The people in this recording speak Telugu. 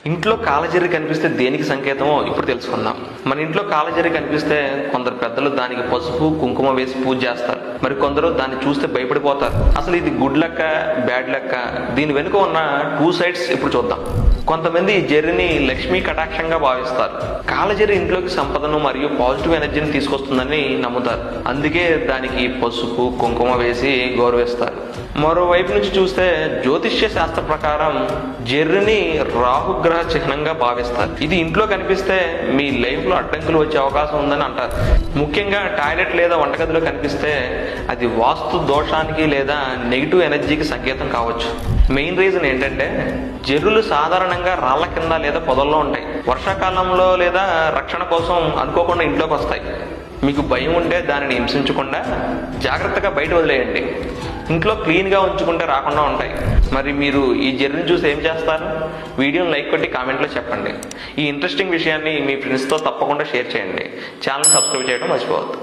ఇంట్లో కాలజెర్రీ కనిపిస్తే దేనికి సంకేతమో ఇప్పుడు తెలుసుకుందాం. మన ఇంట్లో కాలజెర్రీ కనిపిస్తే కొందరు పెద్దలు దానికి పసుపు కుంకుమ వేసి పూజ చేస్తారు. మరి కొందరు దాన్ని చూస్తే భయపడిపోతారు. అసలు ఇది గుడ్ లక్క బ్యాడ్ లక్క, దీని వెనుక ఉన్న టూ సైడ్స్ ఇప్పుడు చూద్దాం. కొంతమంది ఈ జెర్రీని లక్ష్మీ కటాక్షంగా భావిస్తారు. కాలజెర్రీ ఇంట్లోకి సంపదను మరియు పాజిటివ్ ఎనర్జీని తీసుకొస్తుందని నమ్ముతారు. అందుకే దానికి పసుపు కుంకుమ వేసి గౌరవిస్తారు. మరోవైపు నుంచి చూస్తే జ్యోతిష్య శాస్త్ర ప్రకారం జెర్రీని రాహుగ్రహ చిహ్నంగా భావిస్తారు. ఇది ఇంట్లో కనిపిస్తే మీ లైఫ్ లో అడ్డంకులు వచ్చే అవకాశం ఉందని అంటారు. ముఖ్యంగా టాయిలెట్ లేదా వంటగదిలో కనిపిస్తే అది వాస్తు దోషానికి లేదా నెగిటివ్ ఎనర్జీకి సంకేతం కావచ్చు. మెయిన్ రీజన్ ఏంటంటే జెర్రీలు సాధారణంగా రాళ్ల కింద లేదా పొదల్లో ఉంటాయి. వర్షాకాలంలో లేదా రక్షణ కోసం అనుకోకుండా ఇంట్లోకి వస్తాయి. మీకు భయం ఉంటే దానిని హింసించకుండా జాగ్రత్తగా బయట వదిలేయండి. ఇంట్లో క్లీన్గా ఉంచుకుంటే రాకుండా ఉంటాయి. మరి మీరు ఈ జెర్రీని చూసి ఏం చేస్తారు? వీడియోని లైక్ కొట్టి కామెంట్లో చెప్పండి. ఈ ఇంట్రెస్టింగ్ విషయాన్ని మీ ఫ్రెండ్స్తో తప్పకుండా షేర్ చేయండి. ఛానల్ సబ్స్క్రైబ్ చేయడం మర్చిపోవద్దు.